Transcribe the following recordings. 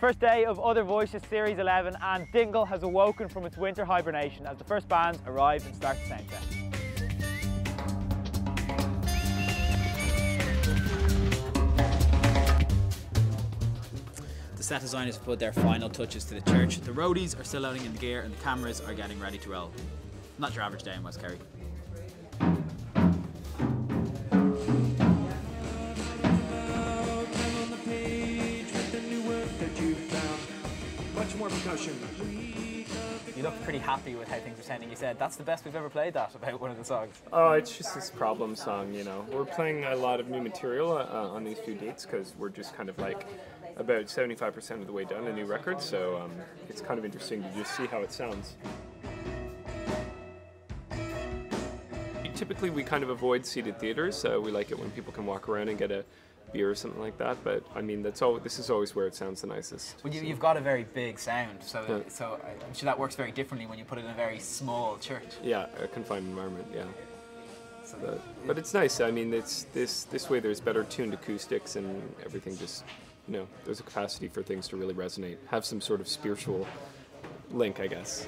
first day of Other Voices Series 11, and Dingle has awoken from its winter hibernation as the first bands arrive and start the sound check. The set designers have put their final touches to the church. The roadies are still loading in the gear and the cameras are getting ready to roll. Not your average day in West Kerry. More percussion. You look pretty happy with how things are sounding. You said that's the best we've ever played that about one of the songs. Oh, it's just this problem song, you know. We're playing a lot of new material on these few dates because we're just kind of like about 75% of the way done a new record, so it's kind of interesting to just see how it sounds. Typically we kind of avoid seated theaters, so we like it when people can walk around and get a beer or something like that, but I mean this is always where it sounds the nicest. Well, you've got a very big sound, so I'm sure that works very differently when you put it in a very small church. Yeah, a confined environment, yeah. But it's nice. I mean, it's this way there's better tuned acoustics and everything. Just, you know, there's a capacity for things to really resonate, have some sort of spiritual link, I guess.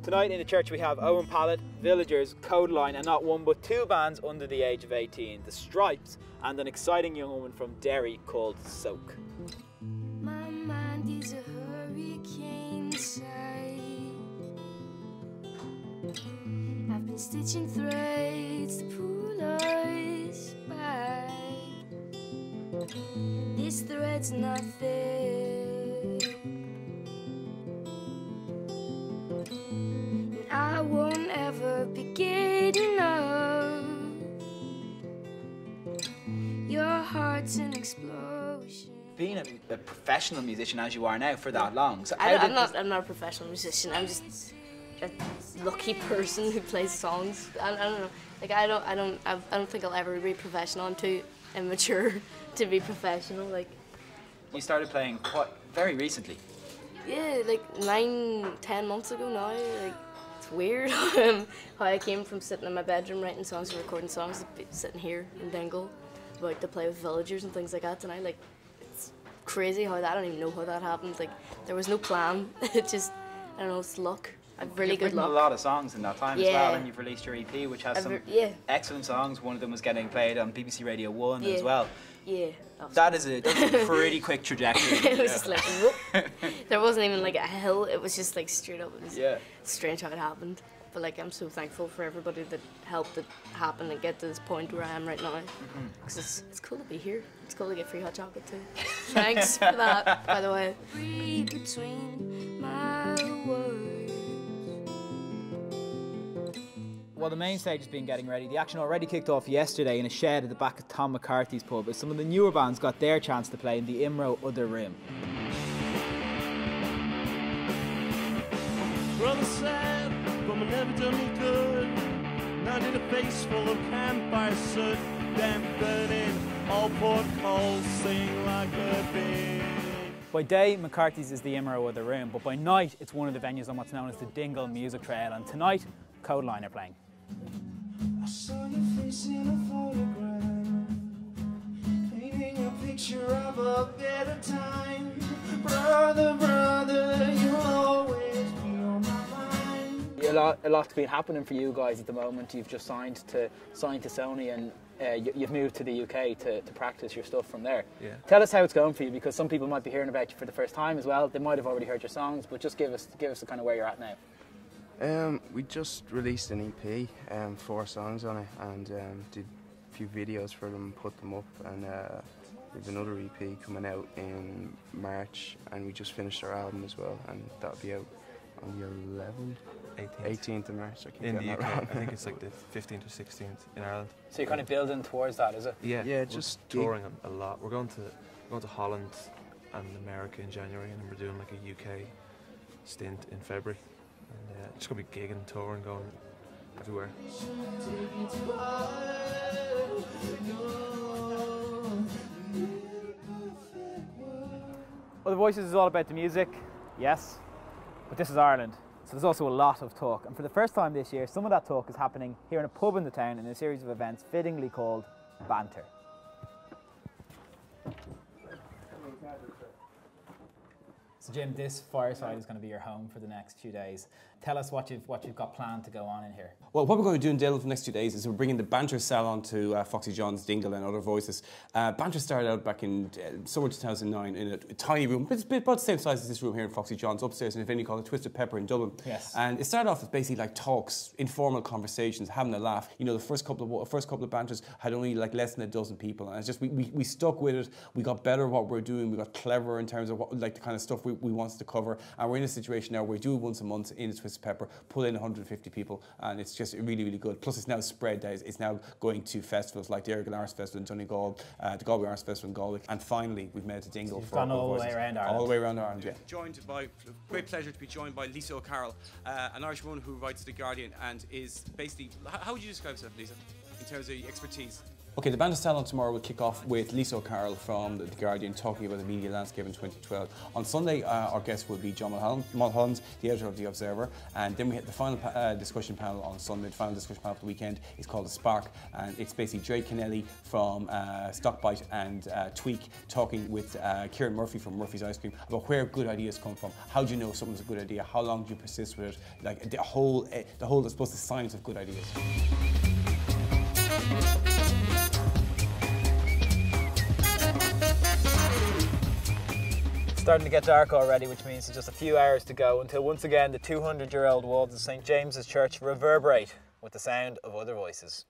Tonight in the church we have Owen Pallett, Villagers, Kodaline, and not one but two bands under the age of 18, the Strypes, and an exciting young woman from Derry called Soak. My mind is a hurricane inside. I've been stitching threads to pull us back. This thread's not there. I won't ever be good enough. Your heart's an explosion. Being a professional musician as you are now for that long, so I'm not a professional musician. I'm just a lucky person who plays songs. I don't know. Like I don't think I'll ever be professional. I'm too immature to be professional. Like you started playing very recently. Yeah, like 9-10 months ago now. Like. It's weird how I came from sitting in my bedroom writing songs and recording songs to sitting here in Dingle about to play with villagers and things like that tonight. Like, it's crazy how that, I don't even know how that happened. Like, there was no plan. It just, I don't know, it's luck. I've really good luck. You've written a lot of songs in that time as well, and you've released your EP, which has some excellent songs. One of them was getting played on BBC Radio 1 as well. Yeah. That's a pretty quick trajectory. It was just like, whoop. There wasn't even like a hill, it was just like straight up. It was strange how it happened. But like, I'm so thankful for everybody that helped it happen and get to this point where I am right now. Because it's cool to be here. It's cool to get free hot chocolate too. Thanks for that, by the way. Read between my words. Well, the main stage has been getting ready. The action already kicked off yesterday in a shed at the back of Tom McCarthy's pub as some of the newer bands got their chance to play in the Imro Other Room. Brother said, but I never done me good. Now did a face full of campfire soot. Them burning, all poured coals, sing like a bee. By day, McCarthy's is the Imro Other Room, but by night, it's one of the venues on what's known as the Dingle Music Trail, and tonight, Kodaline are playing. I saw your face in a photograph, painting a picture of a better time. Brother, you'll always be on my mind. A lot's been happening for you guys at the moment. You've just signed to Sony, and you've moved to the UK to practice your stuff from there. Yeah. Tell us how it's going for you, because some people might be hearing about you for the first time as well. They might have already heard your songs, but just give us the kind of where you're at now. We just released an EP, 4 songs on it, and did a few videos for them, put them up, and we have another EP coming out in March, and we just finished our album as well, and that'll be out on the 18th of March. I keep in the UK, wrong. I think it's like the 15th or 16th in Ireland. So you're kind of building towards that, is it? Yeah, just touring a lot. We're going to Holland and America in January, and then we're doing like a UK stint in February. And just gonna be gigging, touring, going everywhere. Other Voices is all about the music, yes, but this is Ireland, so there's also a lot of talk. And for the first time this year, some of that talk is happening here in a pub in the town in a series of events fittingly called Banter. So Jim, this fireside is going to be your home for the next few days. Tell us what you've got planned to go on in here. Well, what we're going to do in Dingle for the next 2 days is we're bringing the Banter salon to Foxy John's, Dingle and other voices. Banter started out back in summer 2009 in a tiny room, but it's about the same size as this room here in Foxy John's, upstairs in a venue called Twisted Pepper in Dublin. Yes. And it started off as basically like talks, informal conversations, having a laugh. You know, the first couple of Banters had only like less than a dozen people, and it's just we stuck with it. We got better at what we're doing. We got clever in terms of what, like the kind of stuff we wanted to cover. And we're in a situation now where we do it once a month in the Twisted Pepper, pull in 150 people, and it's just really, really good. Plus, it's now spread. It's now going to festivals like the Ergal Arts Festival in Donegal, the Galway Arts Festival in Galway, and finally we've made it to Dingle. You've gone all the way around Ireland. All the way around Ireland, yeah. Joined by, great pleasure to be joined by Lisa Carroll, an Irish woman who writes The Guardian and is basically, how would you describe yourself, Lisa, in terms of your expertise? Okay, the Banter Salon tomorrow will kick off with Lisa Carroll from The Guardian talking about the media landscape in 2012. On Sunday, our guest will be John Mulholland, the editor of The Observer, and then we have the final discussion panel on Sunday. The final discussion panel of the weekend is called The Spark, and it's basically Dre Kennelly from Stockbite and Tweak talking with Kieran Murphy from Murphy's Ice Cream about where good ideas come from. How do you know something's a good idea? How long do you persist with it? Like the whole, I suppose, the science of good ideas. Starting to get dark already, which means there's just a few hours to go until once again the 200-year-old walls of St James's Church reverberate with the sound of other voices.